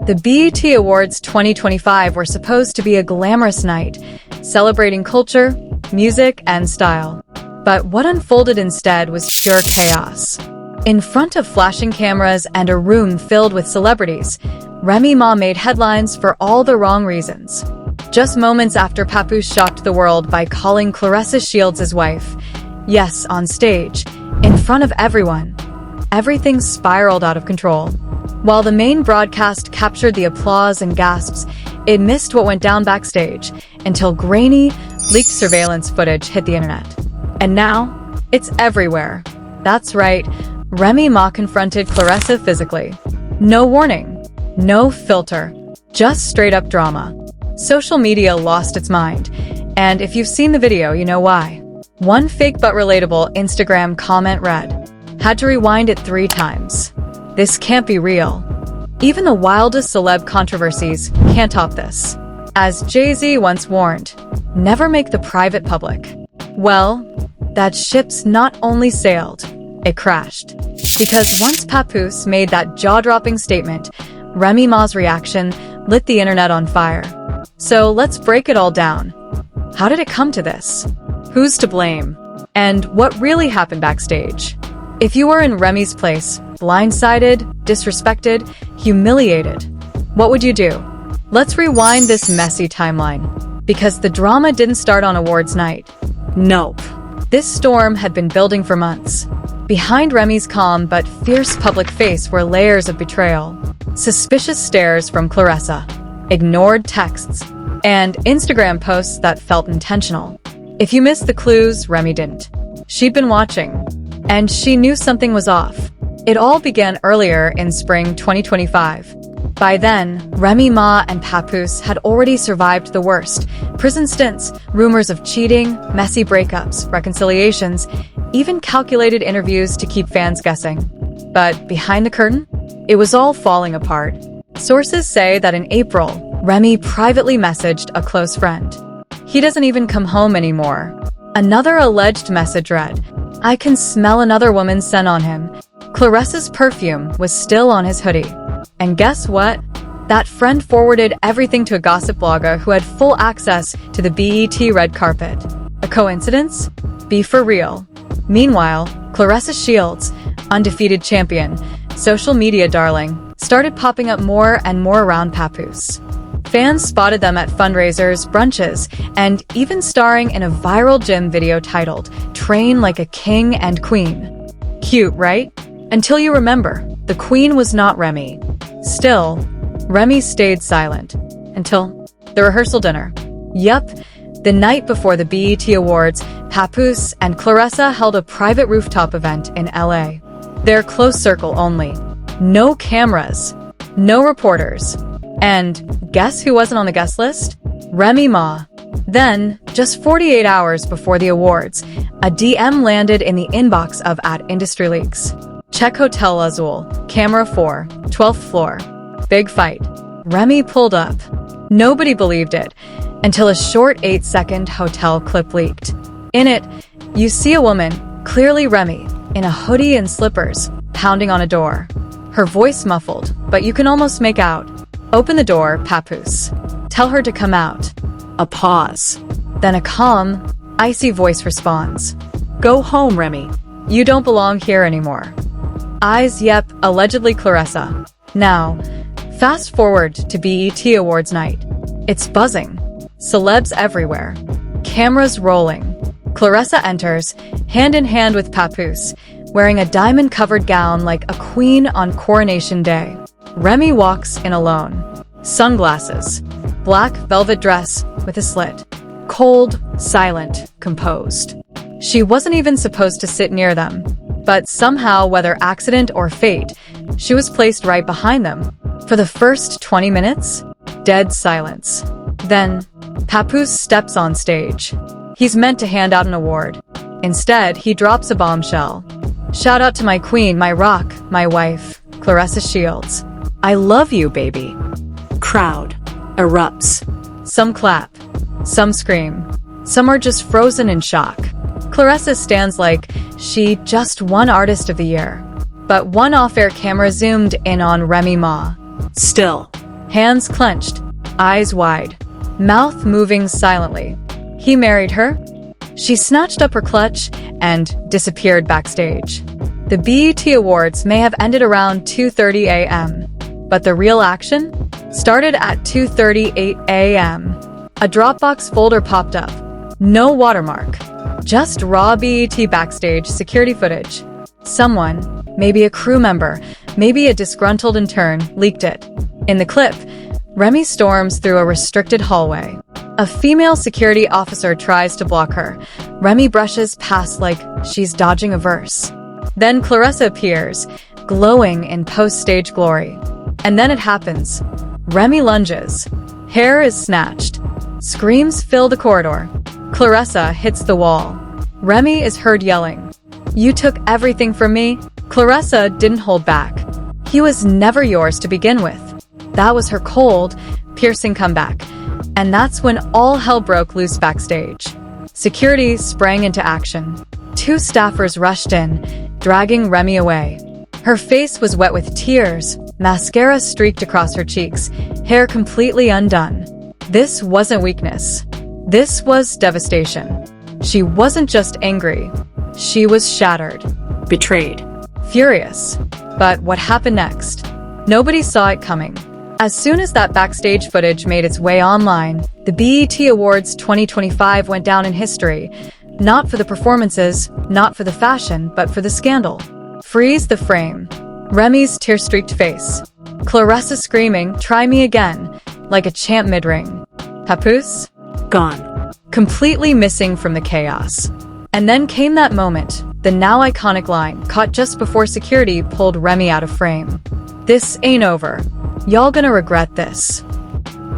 The BET Awards 2025 were supposed to be a glamorous night, celebrating culture, music, and style. But what unfolded instead was pure chaos. In front of flashing cameras and a room filled with celebrities, Remy Ma made headlines for all the wrong reasons. Just moments after Papoose shocked the world by calling Claressa Shields his wife. Yes, on stage, in front of everyone. Everything spiraled out of control. While the main broadcast captured the applause and gasps, it missed what went down backstage until grainy, leaked surveillance footage hit the internet. And now, it's everywhere. That's right, Remy Ma confronted Claressa physically. No warning, no filter, just straight-up drama. Social media lost its mind, and if you've seen the video, you know why. One fake but relatable Instagram comment read, "Had to rewind it 3 times. This can't be real." Even the wildest celeb controversies can't top this. As Jay-Z once warned, never make the private public. Well, that ship's not only sailed, it crashed. Because once Papoose made that jaw-dropping statement, Remy Ma's reaction lit the internet on fire. So let's break it all down. How did it come to this? Who's to blame? And what really happened backstage? If you were in Remy's place, blindsided, disrespected, humiliated, what would you do? Let's rewind this messy timeline. Because the drama didn't start on awards night. Nope. This storm had been building for months. Behind Remy's calm but fierce public face were layers of betrayal. Suspicious stares from Claressa, ignored texts, and Instagram posts that felt intentional. If you missed the clues, Remy didn't. She'd been watching, and she knew something was off. It all began earlier in spring 2025. By then, Remy Ma and Papoose had already survived the worst. Prison stints, rumors of cheating, messy breakups, reconciliations, even calculated interviews to keep fans guessing. But behind the curtain, it was all falling apart. Sources say that in April, Remy privately messaged a close friend. "He doesn't even come home anymore." Another alleged message read, "I can smell another woman's scent on him." Claressa's perfume was still on his hoodie. And guess what? That friend forwarded everything to a gossip blogger who had full access to the BET red carpet. A coincidence? Be for real. Meanwhile, Claressa Shields, undefeated champion, social media darling, started popping up more and more around Papoose. Fans spotted them at fundraisers, brunches, and even starring in a viral gym video titled, "Train Like a King and Queen." Cute, right? Until you remember, the queen was not Remy. Still, Remy stayed silent. Until the rehearsal dinner. Yup, the night before the BET Awards, Papoose and Claressa held a private rooftop event in LA. Their close circle only. No cameras. No reporters. And guess who wasn't on the guest list? Remy Ma. Then, just 48 hours before the awards, a DM landed in the inbox of @IndustryLeaks. "Check Hotel Azul, Camera 4, 12th floor. Big fight." Remy pulled up. Nobody believed it, until a short 8-second hotel clip leaked. In it, you see a woman, clearly Remy, in a hoodie and slippers, pounding on a door. Her voice muffled, but you can almost make out. "Open the door, Papoose. Tell her to come out." A pause. Then a calm, icy voice responds. "Go home, Remy. You don't belong here anymore." Eyes, yep, allegedly Claressa. Now, fast forward to BET Awards night. It's buzzing. Celebs everywhere. Cameras rolling. Claressa enters, hand in hand with Papoose, wearing a diamond-covered gown like a queen on Coronation Day. Remy walks in alone. Sunglasses. Black velvet dress with a slit. Cold, silent, composed. She wasn't even supposed to sit near them. But somehow, whether accident or fate, she was placed right behind them. For the first 20 minutes, dead silence. Then, Papoose steps on stage. He's meant to hand out an award. Instead, he drops a bombshell. "Shout out to my queen, my rock, my wife, Claressa Shields. I love you, baby." Crowd erupts. Some clap. Some scream. Some are just frozen in shock. Claressa stands like she just won Artist of the Year. But one off-air camera zoomed in on Remy Ma. Still, hands clenched, eyes wide, mouth moving silently. He married her? She snatched up her clutch and disappeared backstage. The BET Awards may have ended around 2:30 a.m., but the real action started at 2:38 a.m. A Dropbox folder popped up. No watermark. Just raw BET backstage security footage. Someone, maybe a crew member, maybe a disgruntled intern, leaked it. In the clip, Remy storms through a restricted hallway. A female security officer tries to block her. Remy brushes past like she's dodging a verse. Then Claressa appears, glowing in post-stage glory. And then it happens. Remy lunges. Hair is snatched. Screams fill the corridor. Claressa hits the wall. Remy is heard yelling, "You took everything from me." Claressa didn't hold back. He was never yours to begin with. That was her cold, piercing comeback. And that's when all hell broke loose backstage. Security sprang into action. 2 staffers rushed in, dragging Remy away. Her face was wet with tears, mascara streaked across her cheeks, hair completely undone. This wasn't weakness. This was devastation. She wasn't just angry. She was shattered. Betrayed. Furious. But what happened next? Nobody saw it coming. As soon as that backstage footage made its way online, the BET Awards 2025 went down in history. Not for the performances, not for the fashion, but for the scandal. Freeze the frame. Remy's tear-streaked face. Claressa screaming, "Try me again," like a champ mid-ring. Papoose? Gone. Completely missing from the chaos. And then came that moment, the now iconic line, caught just before security pulled Remy out of frame. "This ain't over. Y'all gonna regret this."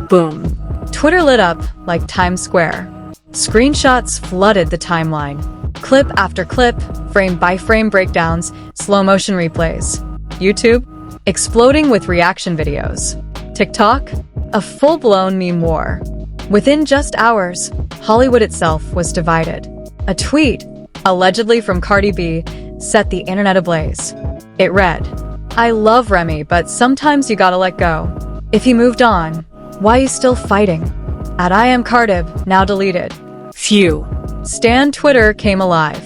Boom. Twitter lit up like Times Square. Screenshots flooded the timeline. Clip after clip, frame by frame breakdowns, slow motion replays. YouTube? Exploding with reaction videos. TikTok? A full-blown meme war. Within just hours, Hollywood itself was divided. A tweet, allegedly from Cardi B, set the internet ablaze. It read, "I love Remy, but sometimes you gotta let go. If he moved on, why you still fighting?" At I am Cardib, now deleted. Phew. Stan Twitter came alive.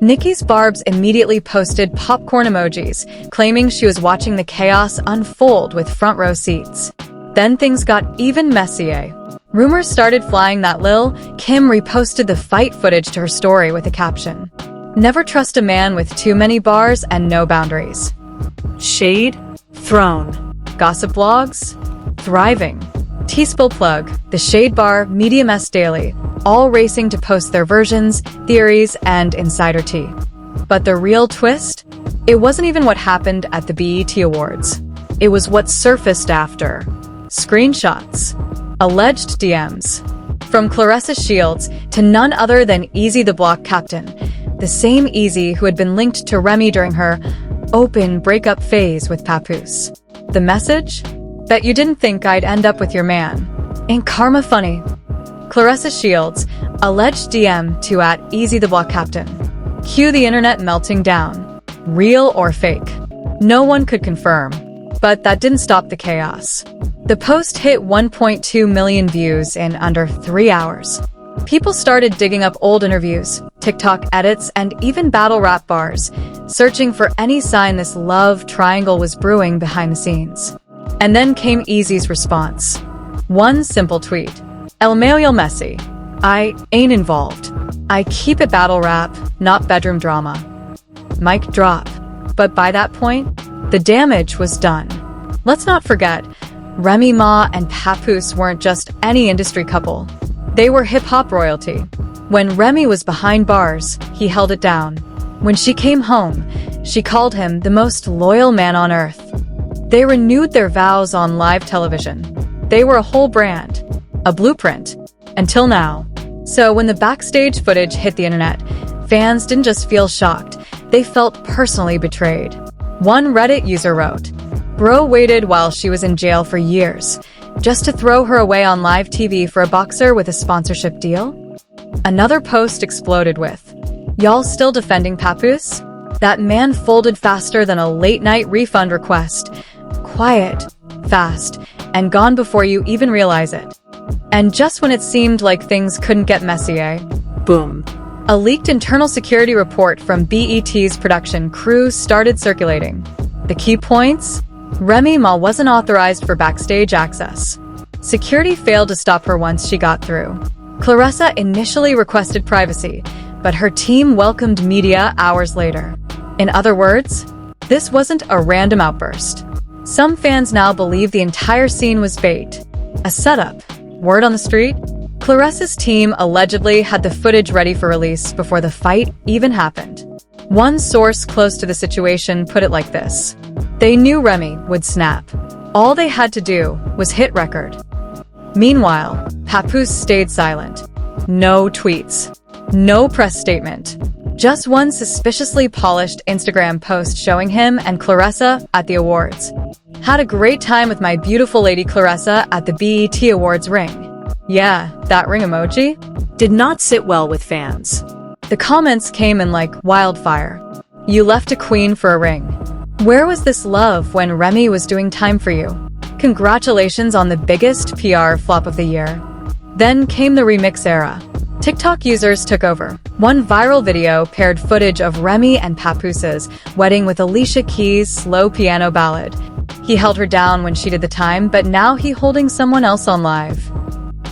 Nikki's Barbs immediately posted popcorn emojis, claiming she was watching the chaos unfold with front row seats. Then things got even messier. Rumors started flying that Lil' Kim reposted the fight footage to her story with a caption, "Never trust a man with too many bars and no boundaries." Shade thrown. Gossip blogs? Thriving. T-Spill Plug, The Shade Bar, Medium S Daily, all racing to post their versions, theories, and insider tea. But the real twist? It wasn't even what happened at the BET Awards. It was what surfaced after. Screenshots. Alleged DMs. From Claressa Shields to none other than Easy the Block Captain, the same Easy who had been linked to Remy during her open breakup phase with Papoose. The message? Bet you didn't think I'd end up with your man. Ain't karma funny? Claressa Shields, alleged DM to @Easy the Block Captain. Cue the internet melting down. Real or fake? No one could confirm. But that didn't stop the chaos. The post hit 1.2 million views in under 3 hours. People started digging up old interviews, TikTok edits, and even battle rap bars, searching for any sign this love triangle was brewing behind the scenes. And then came Easy's response. One simple tweet. El medio messy. I ain't involved. I keep it battle rap, not bedroom drama. Mic drop. But by that point, the damage was done. Let's not forget, Remy Ma and Papoose weren't just any industry couple. They were hip-hop royalty. When Remy was behind bars, he held it down. When she came home, she called him the most loyal man on earth. They renewed their vows on live television. They were a whole brand, a blueprint, until now. So when the backstage footage hit the internet, fans didn't just feel shocked, they felt personally betrayed. One Reddit user wrote, "Bro waited while she was in jail for years, just to throw her away on live TV for a boxer with a sponsorship deal?" Another post exploded with, "Y'all still defending Papoose? That man folded faster than a late-night refund request. Quiet, fast, and gone before you even realize it. And just when it seemed like things couldn't get messy, Boom. a leaked internal security report from BET's production crew started circulating. The key points? Remy Ma wasn't authorized for backstage access. Security failed to stop her once she got through. Claressa initially requested privacy, but her team welcomed media hours later. In other words, this wasn't a random outburst. Some fans now believe the entire scene was bait. A setup. Word on the street? Claressa's team allegedly had the footage ready for release before the fight even happened. One source close to the situation put it like this: they knew Remy would snap. All they had to do was hit record. Meanwhile, Papoose stayed silent. No tweets. No press statement. Just one suspiciously polished Instagram post showing him and Claressa at the awards. Had a great time with my beautiful lady Claressa at the BET Awards ring. Yeah, that ring emoji Did not sit well with fans. The comments came in like wildfire. You left a queen for a ring. Where was this love when Remy was doing time for you? Congratulations on the biggest PR flop of the year. Then came the remix era. TikTok users took over. One viral video paired footage of Remy and Papoose's wedding with Alicia Keys' slow piano ballad. He held her down when she did the time, but now he holding someone else on live.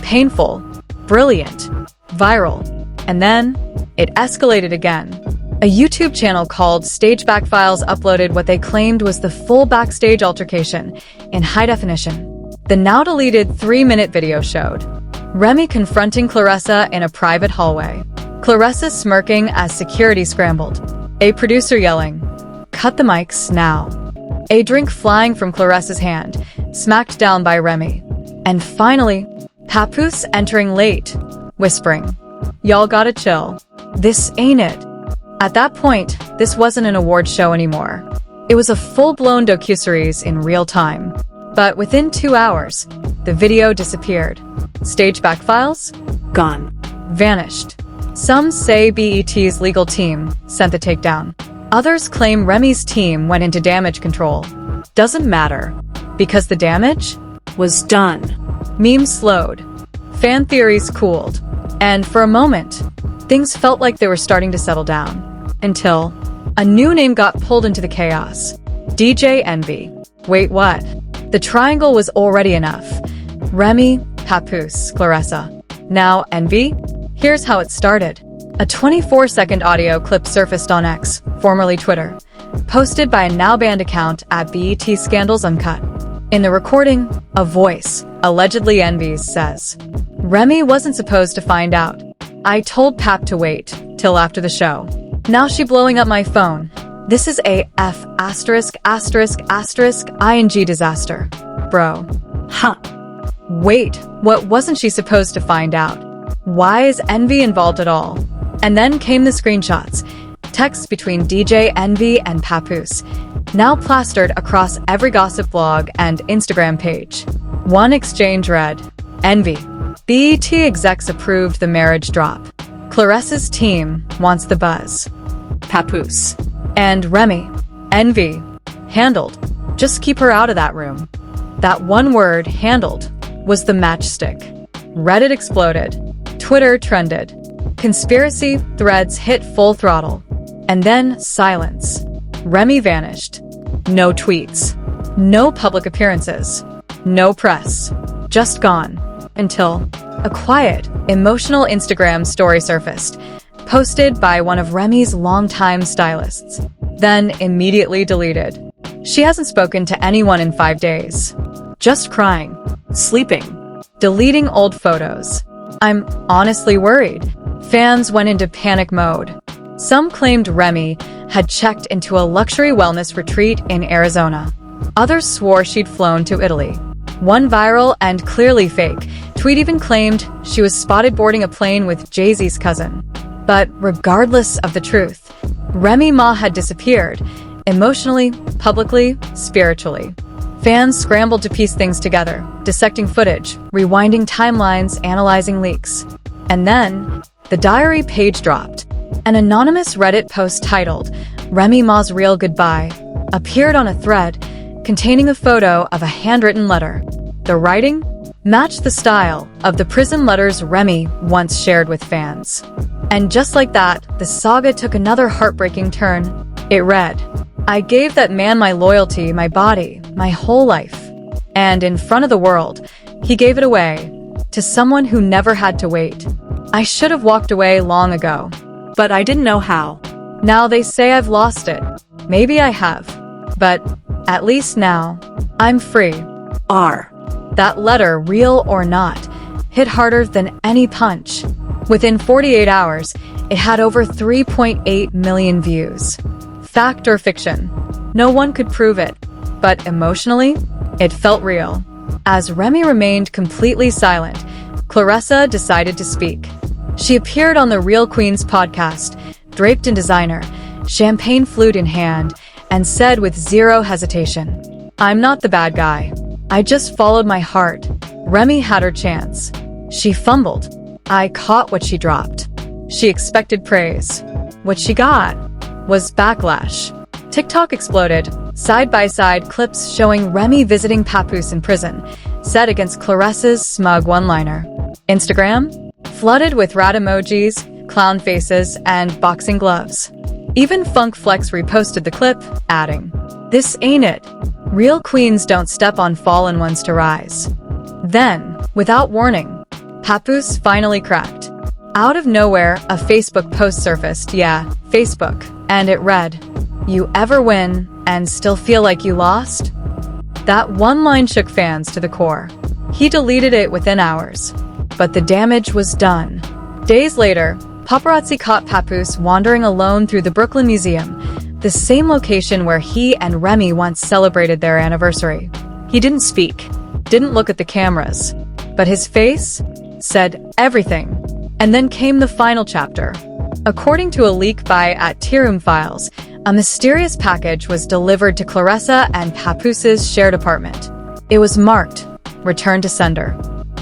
Painful, brilliant, viral. And then, it escalated again. A YouTube channel called Stage Back Files uploaded what they claimed was the full backstage altercation in high definition. The now-deleted 3-minute video showed Remy confronting Claressa in a private hallway. Claressa smirking as security scrambled. A producer yelling, "Cut the mics now." A drink flying from Claressa's hand, smacked down by Remy. And finally, Papoose entering late, whispering, "Y'all gotta chill. This ain't it." At that point, this wasn't an award show anymore. It was a full-blown docuseries in real time. But within 2 hours, the video disappeared. Stage Back Files? Gone. Vanished. Some say BET's legal team sent the takedown. Others claim Remy's team went into damage control. Doesn't matter, because the damage Was done. Memes slowed. Fan theories cooled. And for a moment, things felt like they were starting to settle down. Until a new name got pulled into the chaos. DJ Envy. Wait, what? The triangle was already enough. Remy, Papoose, Claressa. Now Envy? Here's how it started. A 24-second audio clip surfaced on X, formerly Twitter, posted by a now-banned account at BET Scandals Uncut. In the recording, a voice, allegedly Envy's, says, "Remy wasn't supposed to find out. I told Pap to wait till after the show. Now she blowing up my phone. This is a ****ing disaster. Bro." Huh. Wait, what wasn't she supposed to find out? Why is Envy involved at all? And then came the screenshots. Texts between DJ Envy and Papoose, now plastered across every gossip blog and Instagram page. One exchange read, "Envy. BET execs approved the marriage drop. Claressa's team wants the buzz." Papoose. And Remy, "Envy. Handled. Just keep her out of that room." That one word, handled, was the matchstick. Reddit exploded. Twitter trended. Conspiracy threads hit full throttle. And then silence. Remy vanished. No tweets. No public appearances. No press. Just gone. Until a quiet, emotional Instagram story surfaced, posted by one of Remy's longtime stylists, then immediately deleted. She hasn't spoken to anyone in 5 days. Just crying. Sleeping. Deleting old photos. I'm honestly worried. Fans went into panic mode. Some claimed Remy had checked into a luxury wellness retreat in Arizona. Others swore she'd flown to Italy. One viral and clearly fake tweet even claimed she was spotted boarding a plane with Jay-Z's cousin. But regardless of the truth, Remy Ma had disappeared, emotionally, publicly, spiritually. Fans scrambled to piece things together, dissecting footage, rewinding timelines, analyzing leaks. And then, the diary page dropped. An anonymous Reddit post titled, "Remy Ma's Real Goodbye," appeared on a thread containing a photo of a handwritten letter. The writing matched the style of the prison letters Remy once shared with fans. And just like that, the saga took another heartbreaking turn. It read, "I gave that man my loyalty, my body, my whole life. And in front of the world, he gave it away to someone who never had to wait. I should have walked away long ago. But I didn't know how. Now they say I've lost it. Maybe I have. But at least now, I'm free." R. That letter, real or not, hit harder than any punch. Within 48 hours, it had over 3.8 million views. Fact or fiction? No one could prove it. But emotionally, it felt real. As Remy remained completely silent, Claressa decided to speak. She appeared on the Real Queens podcast, draped in designer, champagne flute in hand, and said with zero hesitation, "I'm not the bad guy. I just followed my heart." Remy had her chance. She fumbled. I caught what she dropped. She expected praise. What she got was backlash. TikTok exploded. Side-by-side clips showing Remy visiting Papoose in prison, set against Claressa's smug one-liner. Instagram flooded with rat emojis, clown faces, and boxing gloves. Even Funk Flex reposted the clip, adding, "This ain't it. Real queens don't step on fallen ones to rise." Then, without warning, Papoose finally cracked. Out of nowhere, a Facebook post surfaced, Facebook, and it read, "You ever win and still feel like you lost?" That one line shook fans to the core. He deleted it within hours, but the damage was done. Days later, paparazzi caught Papoose wandering alone through the Brooklyn Museum, the same location where he and Remy once celebrated their anniversary. He didn't speak, didn't look at the cameras, but his face said everything. And then came the final chapter. According to a leak by @Tirum Files, a mysterious package was delivered to Claressa and Papoose's shared apartment. It was marked, "Return to sender."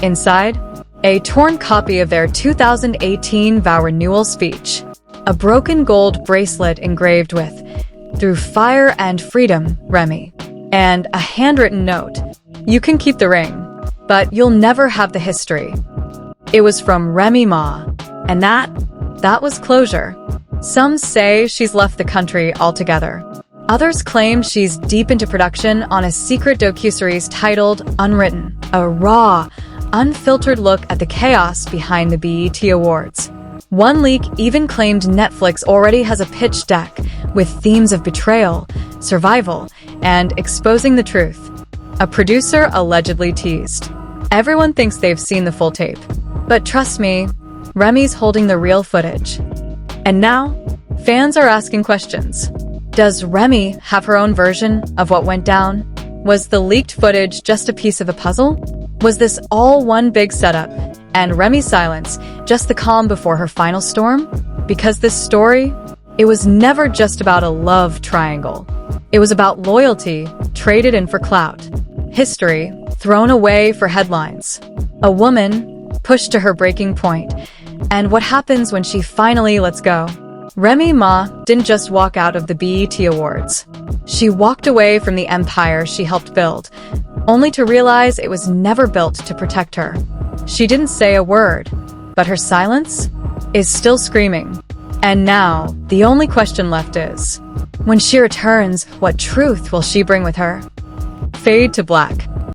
Inside, a torn copy of their 2018 vow renewal speech, a broken gold bracelet engraved with, "Through fire and freedom, Remy," and a handwritten note, "You can keep the ring, but you'll never have the history." It was from Remy Ma, and that was closure. Some say she's left the country altogether. Others claim she's deep into production on a secret docuseries titled Unwritten, a raw, unfiltered look at the chaos behind the BET Awards. One leak even claimed Netflix already has a pitch deck with themes of betrayal, survival, and exposing the truth. A producer allegedly teased. Everyone thinks they've seen the full tape. But trust me, Remy's holding the real footage. And now, fans are asking questions. Does Remy have her own version of what went down? Was the leaked footage just a piece of a puzzle? Was this all one big setup, and Remy's silence just the calm before her final storm? Because this story, it was never just about a love triangle. It was about loyalty traded in for clout, history thrown away for headlines, a woman pushed to her breaking point, and what happens when she finally lets go. Remy Ma didn't just walk out of the BET Awards. She walked away from the empire she helped build, only to realize it was never built to protect her. She didn't say a word, but her silence is still screaming. And now, the only question left is, when she returns, what truth will she bring with her? Fade to black.